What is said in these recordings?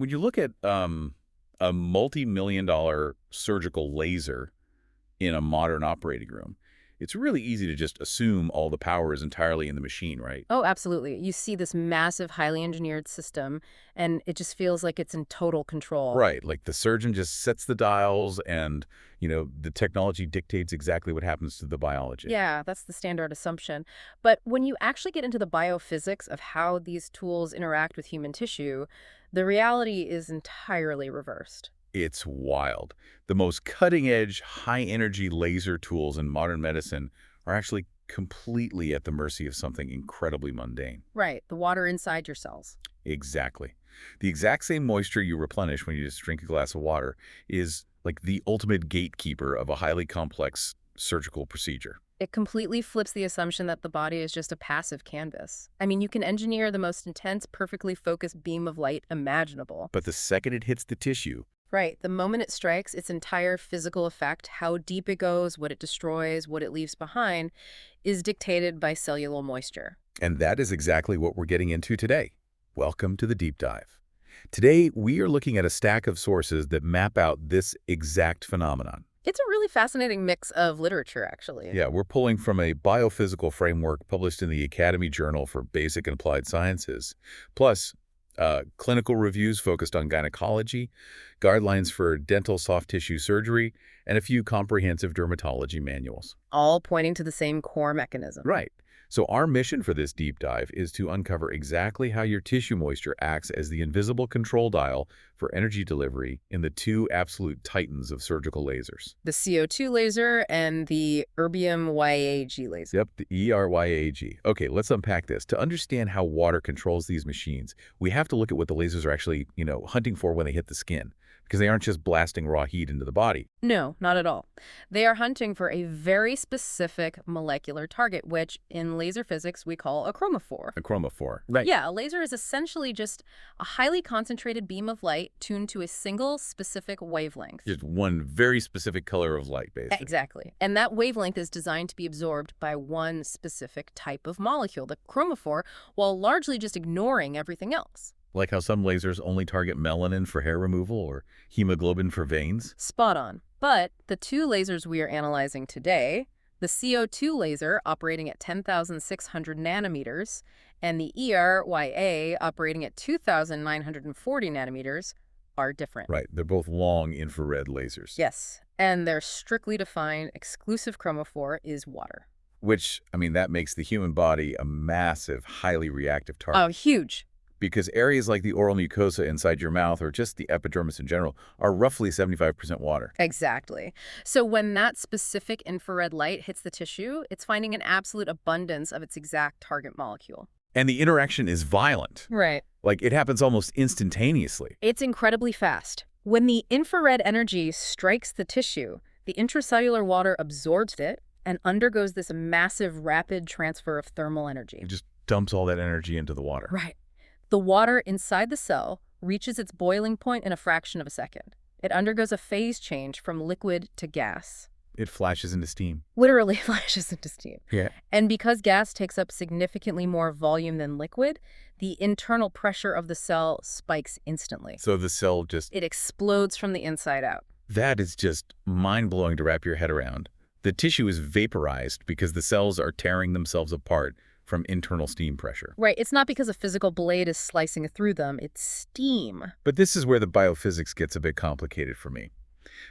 When you look at a multi-million-dollar surgical laser in a modern operating room, it's really easy to just assume all the power is entirely in the machine, right? Oh, absolutely. You see this massive, highly engineered system, and it just feels like it's in total control. Right, like the surgeon just sets the dials and, the technology dictates exactly what happens to the biology. Yeah, that's the standard assumption. But when you actually get into the biophysics of how these tools interact with human tissue, the reality is entirely reversed. It's wild. The most cutting-edge, high-energy laser tools in modern medicine are actually completely at the mercy of something incredibly mundane. Right, the water inside your cells. Exactly. The exact same moisture you replenish when you just drink a glass of water is like the ultimate gatekeeper of a highly complex surgical procedure. It completely flips the assumption that the body is just a passive canvas. I mean, you can engineer the most intense, perfectly focused beam of light imaginable. But the second it hits the tissue, Right, the moment it strikes, its entire physical effect, how deep it goes, what it destroys, what it leaves behind, is dictated by cellular moisture. and that is exactly what we're getting into today. Welcome to the deep dive. Today, we are looking at a stack of sources that map out this exact phenomenon. It's a really fascinating mix of literature, actually. Yeah, we're pulling from a biophysical framework published in the Academy Journal for Basic and Applied Sciences, plus clinical reviews focused on gynecology, guidelines for dental soft tissue surgery, and a few comprehensive dermatology manuals. All pointing to the same core mechanism. Right. So our mission for this deep dive is to uncover exactly how your tissue moisture acts as the invisible control dial for energy delivery in the two absolute titans of surgical lasers. The CO2 laser and the erbium YAG laser. Yep, the ERYAG. Okay, let's unpack this. To understand how water controls these machines, we have to look at what the lasers are actually, hunting for when they hit the skin, because they aren't just blasting raw heat into the body. No, not at all. They are hunting for a very specific molecular target, which in laser physics we call a chromophore. A chromophore. Right. Yeah, a laser is essentially just a highly concentrated beam of light tuned to a single specific wavelength. Just one very specific color of light, basically. Exactly. And that wavelength is designed to be absorbed by one specific type of molecule, the chromophore, while largely just ignoring everything else. Like how some lasers only target melanin for hair removal or hemoglobin for veins. Spot on. But the two lasers we are analyzing today, the CO2 laser operating at 10,600 nanometers and the ERYA operating at 2,940 nanometers, are different. Right, they're both long infrared lasers. Yes, and their strictly defined exclusive chromophore is water. Which, that makes the human body a massive, highly reactive target. Oh, huge. Because areas like the oral mucosa inside your mouth or just the epidermis in general are roughly 75% water. Exactly. So when that specific infrared light hits the tissue, it's finding an absolute abundance of its exact target molecule. And the interaction is violent. Right. Like, it happens almost instantaneously. It's incredibly fast. When the infrared energy strikes the tissue, the intracellular water absorbs it and undergoes this massive rapid transfer of thermal energy. It just dumps all that energy into the water. Right. The water inside the cell reaches its boiling point in a fraction of a second. It undergoes a phase change from liquid to gas. It flashes into steam. Literally flashes into steam. Yeah. And because gas takes up significantly more volume than liquid, the internal pressure of the cell spikes instantly. So the cell just... It explodes from the inside out. That is just mind-blowing to wrap your head around. The tissue is vaporized because the cells are tearing themselves apart from internal steam pressure. Right. It's not because a physical blade is slicing through them. It's steam. But this is where the biophysics gets a bit complicated for me.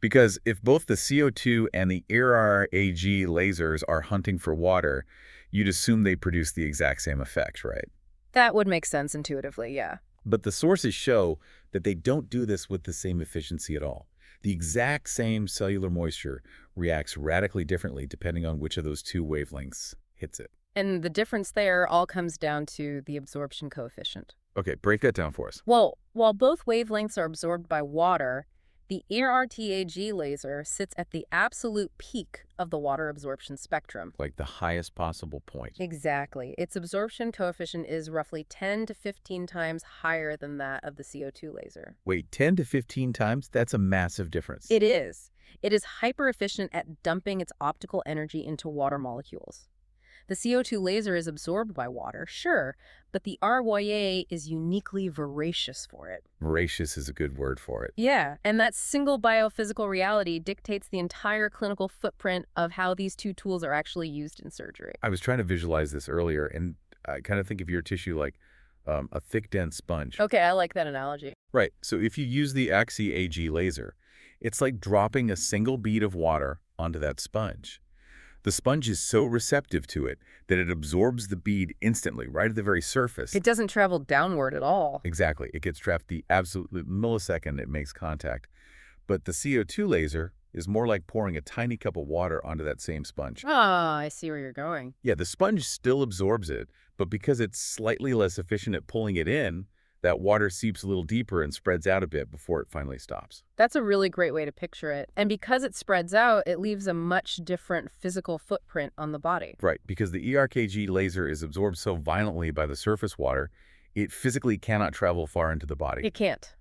Because if both the CO2 and the ERAG lasers are hunting for water, you'd assume they produce the exact same effect, right? That would make sense intuitively, yeah. But the sources show that they don't do this with the same efficiency at all. The exact same cellular moisture reacts radically differently depending on which of those two wavelengths hits it. And the difference there all comes down to the absorption coefficient. Okay, break that down for us. Well, while both wavelengths are absorbed by water, the ERTAG laser sits at the absolute peak of the water absorption spectrum. Like the highest possible point. Exactly. Its absorption coefficient is roughly 10 to 15 times higher than that of the CO2 laser. Wait, 10 to 15 times? That's a massive difference. It is. It is hyper-efficient at dumping its optical energy into water molecules. The CO2 laser is absorbed by water, sure, but the RYA is uniquely voracious for it. Voracious is a good word for it. Yeah, and that single biophysical reality dictates the entire clinical footprint of how these two tools are actually used in surgery. I was trying to visualize this earlier, and I kind of think of your tissue like a thick, dense sponge. Okay, I like that analogy. Right. So if you use the YAG laser, it's like dropping a single bead of water onto that sponge. The sponge is so receptive to it that it absorbs the bead instantly, right at the very surface. It doesn't travel downward at all. Exactly. It gets trapped the absolute millisecond it makes contact. But the CO2 laser is more like pouring a tiny cup of water onto that same sponge. Ah, I see where you're going. Yeah, the sponge still absorbs it, but because it's slightly less efficient at pulling it in, that water seeps a little deeper and spreads out a bit before it finally stops. That's a really great way to picture it. And because it spreads out, it leaves a much different physical footprint on the body. Right, because the ERKG laser is absorbed so violently by the surface water, it physically cannot travel far into the body. It can't.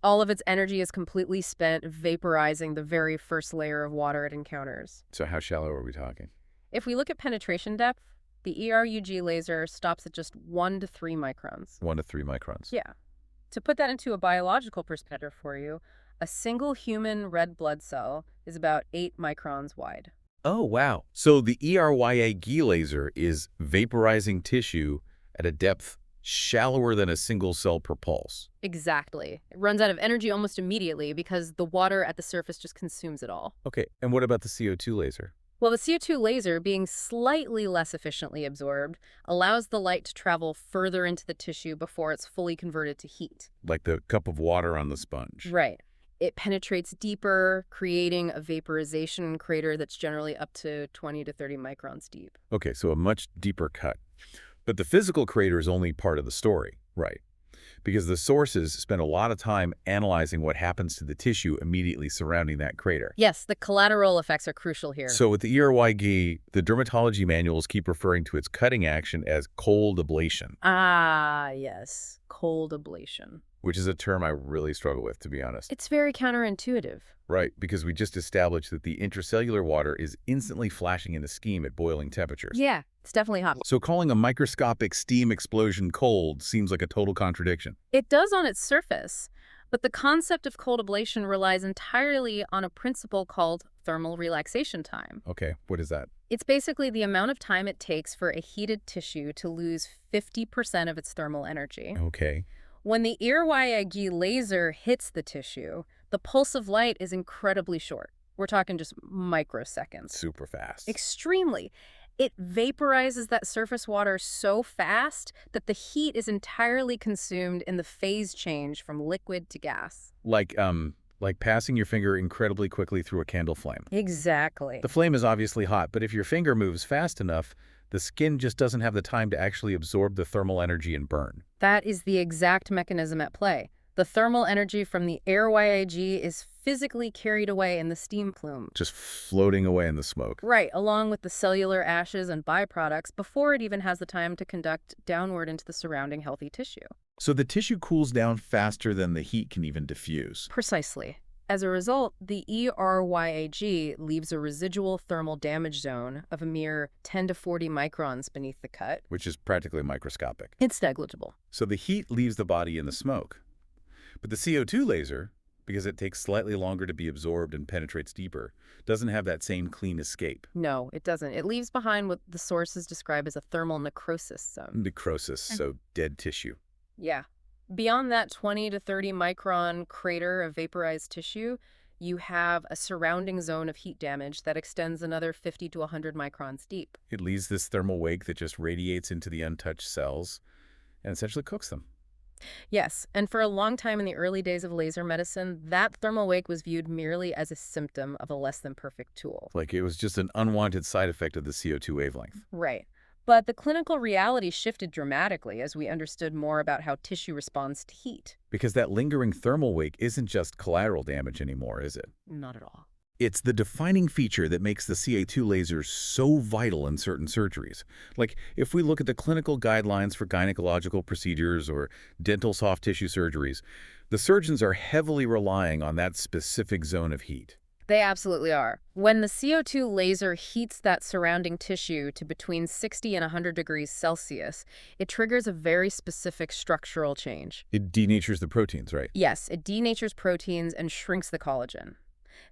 All of its energy is completely spent vaporizing the very first layer of water it encounters. So how shallow are we talking? If we look at penetration depth, the ERUG laser stops at just 1 to 3 microns. 1 to 3 microns. Yeah. To put that into a biological perspective for you, a single human red blood cell is about 8 microns wide. Oh, wow. So the ERYAG laser is vaporizing tissue at a depth shallower than a single cell per pulse. Exactly. It runs out of energy almost immediately because the water at the surface just consumes it all. Okay, and what about the CO2 laser? Well, the CO2 laser, being slightly less efficiently absorbed, allows the light to travel further into the tissue before it's fully converted to heat. Like the cup of water on the sponge. Right. It penetrates deeper, creating a vaporization crater that's generally up to 20 to 30 microns deep. Okay, so a much deeper cut. But the physical crater is only part of the story, right? Because the sources spend a lot of time analyzing what happens to the tissue immediately surrounding that crater. Yes, the collateral effects are crucial here. So with the ERYG, the dermatology manuals keep referring to its cutting action as cold ablation. Ah, yes, cold ablation. Which is a term I really struggle with, to be honest. It's very counterintuitive. Right, because we just established that the intracellular water is instantly flashing into steam at boiling temperatures. Yeah, it's definitely hot. So calling a microscopic steam explosion cold seems like a total contradiction. It does on its surface, but the concept of cold ablation relies entirely on a principle called thermal relaxation time. Okay, what is that? It's basically the amount of time it takes for a heated tissue to lose 50% of its thermal energy. Okay. When the YAG laser hits the tissue, the pulse of light is incredibly short. We're talking just microseconds. Super fast. Extremely. It vaporizes that surface water so fast that the heat is entirely consumed in the phase change from liquid to gas. Like passing your finger incredibly quickly through a candle flame. Exactly. The flame is obviously hot, but if your finger moves fast enough, the skin just doesn't have the time to actually absorb the thermal energy and burn. That is the exact mechanism at play. The thermal energy from the YAG is physically carried away in the steam plume. Just floating away in the smoke. Right, along with the cellular ashes and byproducts before it even has the time to conduct downward into the surrounding healthy tissue. So the tissue cools down faster than the heat can even diffuse. Precisely. As a result, the ERYAG leaves a residual thermal damage zone of a mere 10 to 40 microns beneath the cut. Which is practically microscopic. It's negligible. So the heat leaves the body in the smoke. But the CO2 laser, because it takes slightly longer to be absorbed and penetrates deeper, doesn't have that same clean escape. No, it doesn't. It leaves behind what the sources describe as a thermal necrosis zone. Necrosis, so dead tissue. Yeah. Beyond that 20 to 30 micron crater of vaporized tissue, you have a surrounding zone of heat damage that extends another 50 to 100 microns deep. It leaves this thermal wake that just radiates into the untouched cells and essentially cooks them. Yes, and for a long time in the early days of laser medicine, that thermal wake was viewed merely as a symptom of a less than perfect tool. Like it was just an unwanted side effect of the CO2 wavelength. Right. But the clinical reality shifted dramatically as we understood more about how tissue responds to heat. Because that lingering thermal wake isn't just collateral damage anymore, is it? Not at all. It's the defining feature that makes the CO2 lasers so vital in certain surgeries. Like, if we look at the clinical guidelines for gynecological procedures or dental soft tissue surgeries, the surgeons are heavily relying on that specific zone of heat. They absolutely are. When the CO2 laser heats that surrounding tissue to between 60 and 100 degrees Celsius, it triggers a very specific structural change. It denatures the proteins, right? Yes, it denatures proteins and shrinks the collagen.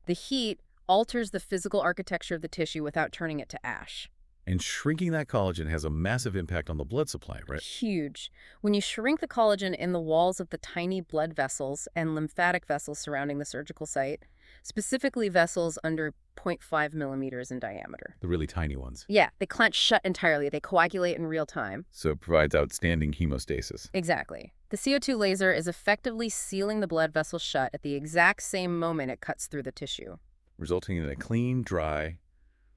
The heat alters the physical architecture of the tissue without turning it to ash. And shrinking that collagen has a massive impact on the blood supply, right? Huge. When you shrink the collagen in the walls of the tiny blood vessels and lymphatic vessels surrounding the surgical site, specifically vessels under zero point 0.5 millimeters in diameter. The really tiny ones. Yeah, they clench shut entirely. They coagulate in real time. So it provides outstanding hemostasis. Exactly. The CO2 laser is effectively sealing the blood vessel shut at the exact same moment it cuts through the tissue. Resulting in a clean, dry,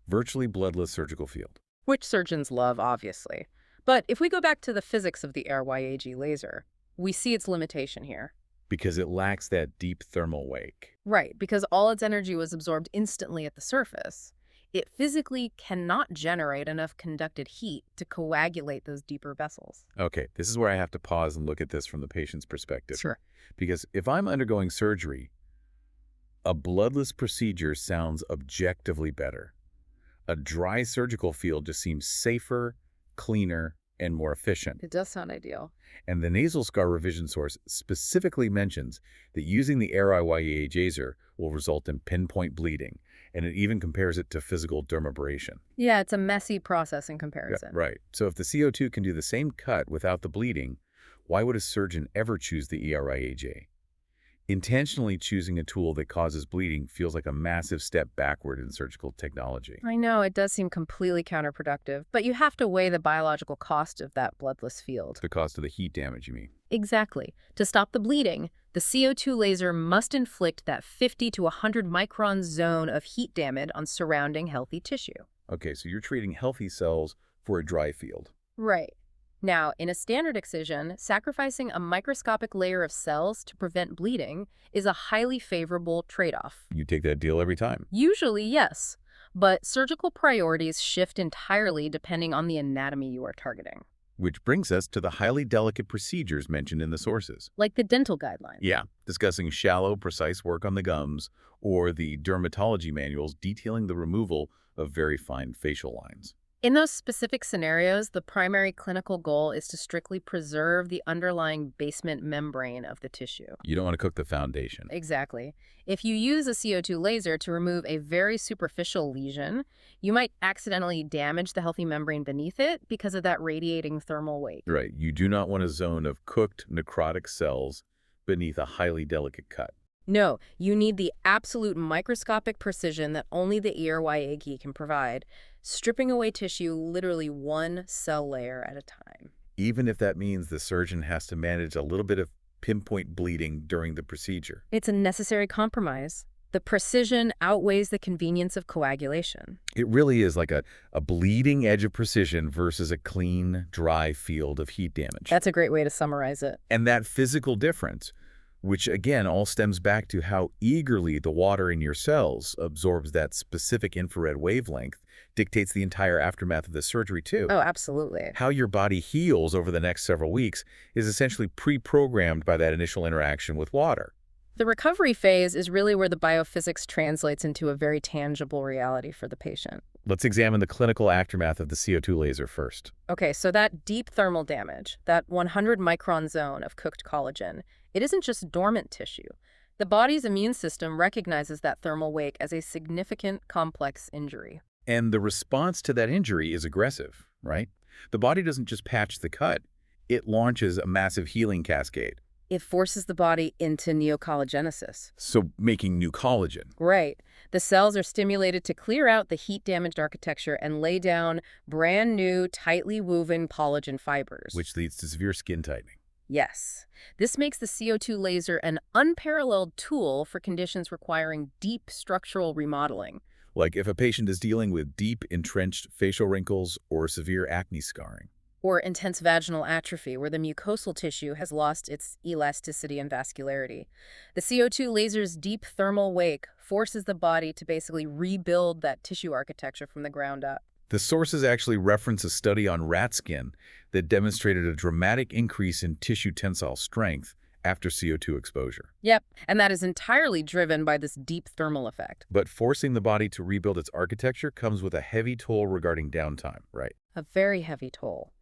virtually bloodless surgical field. Which surgeons love, obviously. But if we go back to the physics of the YAG laser, we see its limitation here. Because it lacks that deep thermal wake. Right, because all its energy was absorbed instantly at the surface. It physically cannot generate enough conducted heat to coagulate those deeper vessels. Okay, this is where I have to pause and look at this from the patient's perspective. Sure. Because if I'm undergoing surgery, a bloodless procedure sounds objectively better. A dry surgical field just seems safer, cleaner, and more efficient. It does sound ideal. And the nasal scar revision source specifically mentions that using the ARIYA laser will result in pinpoint bleeding, and it even compares it to physical dermabrasion. Yeah, it's a messy process in Yeah, comparison. right. So if the CO2 can do the same cut without the bleeding, why would a surgeon ever choose the ERIAJ? Intentionally choosing a tool that causes bleeding feels like a massive step backward in surgical technology. I know, it does seem completely counterproductive, but you have to weigh the biological cost of that bloodless field. The cost of the heat damage, you mean? Exactly. To stop the bleeding, the CO2 laser must inflict that 50 to 100 micron zone of heat damage on surrounding healthy tissue. Okay, so you're treating healthy cells for a dry field. Right. Now, in a standard excision, sacrificing a microscopic layer of cells to prevent bleeding is a highly favorable trade-off. You take that deal every time. Usually, yes, but surgical priorities shift entirely depending on the anatomy you are targeting, Which brings us to the highly delicate procedures mentioned in the sources. like the dental guidelines. Yeah, discussing shallow, precise work on the gums, or the dermatology manuals detailing the removal of very fine facial lines. In those specific scenarios, the primary clinical goal is to strictly preserve the underlying basement membrane of the tissue. You don't want to cook the foundation. Exactly. If you use a CO2 laser to remove a very superficial lesion, you might accidentally damage the healthy membrane beneath it because of that radiating thermal wake. Right, you do not want a zone of cooked necrotic cells beneath a highly delicate cut. No, you need the absolute microscopic precision that only the YAG can provide, stripping away tissue literally one cell layer at a time. Even if that means the surgeon has to manage a little bit of pinpoint bleeding during the procedure. It's a necessary compromise. The precision outweighs the convenience of coagulation. It really is like a bleeding edge of precision versus a clean, dry field of heat damage. That's a great way to summarize it. And that physical difference, which again all stems back to how eagerly the water in your cells absorbs that specific infrared wavelength, dictates the entire aftermath of the surgery too. Oh, absolutely. How your body heals over the next several weeks is essentially pre-programmed by that initial interaction with water. The recovery phase is really where the biophysics translates into a very tangible reality for the patient. Let's examine the clinical aftermath of the CO2 laser first. Okay, so that deep thermal damage, that 100 micron zone of cooked collagen, it isn't just dormant tissue. The body's immune system recognizes that thermal wake as a significant complex injury. And the response to that injury is aggressive, right? The body doesn't just patch the cut, it launches a massive healing cascade. It forces the body into neocollagenesis. So making new collagen. Right. The cells are stimulated to clear out the heat-damaged architecture and lay down brand new, tightly woven collagen fibers. Which leads to severe skin tightening. Yes. This makes the CO2 laser an unparalleled tool for conditions requiring deep structural remodeling. Like if a patient is dealing with deep, entrenched facial wrinkles or severe acne scarring. Or intense vaginal atrophy, where the mucosal tissue has lost its elasticity and vascularity. The CO2 laser's deep thermal wake forces the body to basically rebuild that tissue architecture from the ground up. The sources actually reference a study on rat skin that demonstrated a dramatic increase in tissue tensile strength after CO2 exposure. Yep, and that is entirely driven by this deep thermal effect. But forcing the body to rebuild its architecture comes with a heavy toll regarding downtime, right? A very heavy toll.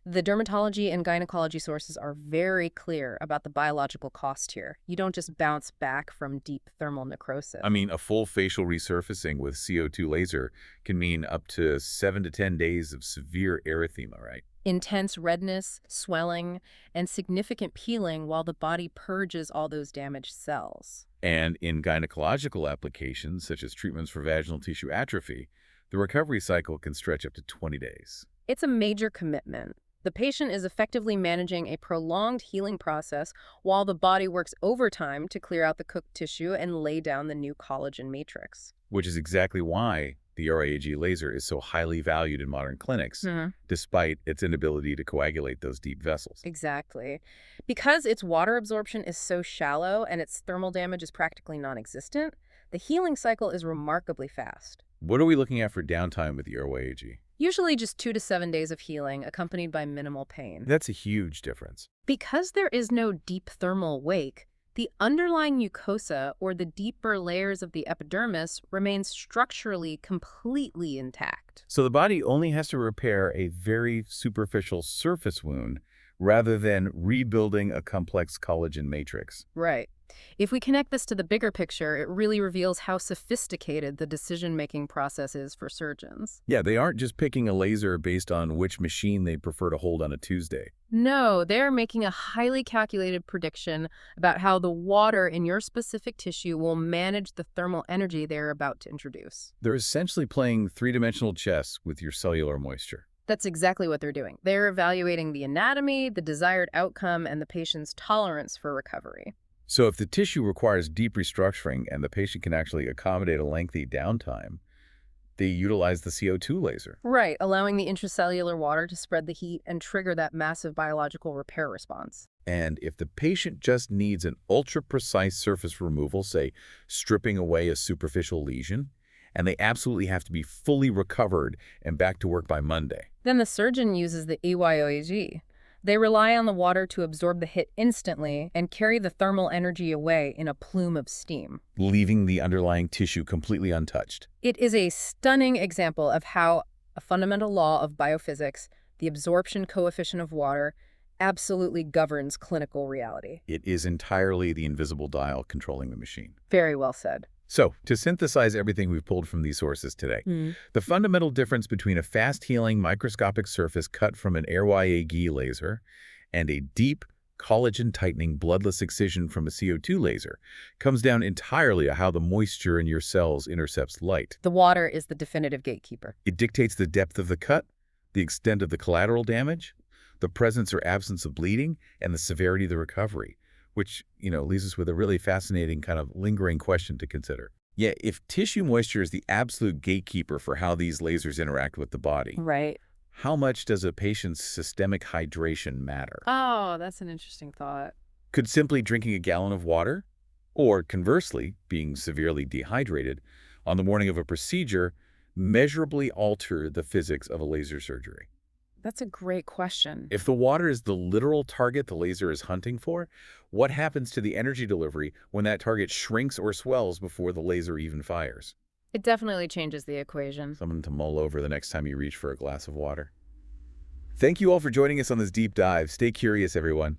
The dermatology and gynecology sources are very clear about the biological cost here. You don't just bounce back from deep thermal necrosis. I mean, a full facial resurfacing with CO2 laser can mean up to 7 to 10 days of severe erythema, right? Intense redness, swelling, and significant peeling while the body purges all those damaged cells. And in gynecological applications, such as treatments for vaginal tissue atrophy, the recovery cycle can stretch up to 20 days. It's a major commitment. The patient is effectively managing a prolonged healing process while the body works overtime to clear out the cooked tissue and lay down the new collagen matrix. Which is exactly why the YAG laser is so highly valued in modern clinics, Mhm. despite its inability to coagulate those deep vessels. Exactly. Because its water absorption is so shallow and its thermal damage is practically non-existent, the healing cycle is remarkably fast. What are we looking at for downtime with the YAG? Usually just 2 to 7 days of healing, accompanied by minimal pain. That's a huge difference. Because there is no deep thermal wake, the underlying mucosa, or the deeper layers of the epidermis, remains structurally completely intact. So the body only has to repair a very superficial surface wound rather than rebuilding a complex collagen matrix. Right. If we connect this to the bigger picture, it really reveals how sophisticated the decision-making process is for surgeons. Yeah, they aren't just picking a laser based on which machine they prefer to hold on a Tuesday. No, they're making a highly calculated prediction about how the water in your specific tissue will manage the thermal energy they're about to introduce. They're essentially playing three-dimensional chess with your cellular moisture. That's exactly what they're doing. They're evaluating the anatomy, the desired outcome, and the patient's tolerance for recovery. So if the tissue requires deep restructuring and the patient can actually accommodate a lengthy downtime, they utilize the CO2 laser. Right, allowing the intracellular water to spread the heat and trigger that massive biological repair response. And if the patient just needs an ultra-precise surface removal, say stripping away a superficial lesion, and they absolutely have to be fully recovered and back to work by Monday. Then the surgeon uses the EYOAG. They rely on the water to absorb the hit instantly and carry the thermal energy away in a plume of steam. Leaving the underlying tissue completely untouched. It is a stunning example of how a fundamental law of biophysics, the absorption coefficient of water, absolutely governs clinical reality. It is entirely the invisible dial controlling the machine. Very well said. So, to synthesize everything we've pulled from these sources today, the fundamental difference between a fast-healing microscopic surface cut from an YAG laser and a deep, collagen-tightening bloodless excision from a CO2 laser comes down entirely to how the moisture in your cells intercepts light. The water is the definitive gatekeeper. It dictates the depth of the cut, the extent of the collateral damage, the presence or absence of bleeding, and the severity of the recovery, which, leaves us with a really fascinating kind of lingering question to consider. Yeah, if tissue moisture is the absolute gatekeeper for how these lasers interact with the body, Right. how much does a patient's systemic hydration matter? Oh, that's an interesting thought. Could simply drinking a gallon of water, or conversely, being severely dehydrated on the morning of a procedure, measurably alter the physics of a laser surgery? That's a great question. If the water is the literal target the laser is hunting for, what happens to the energy delivery when that target shrinks or swells before the laser even fires? It definitely changes the equation. Something to mull over the next time you reach for a glass of water. Thank you all for joining us on this deep dive. Stay curious, everyone.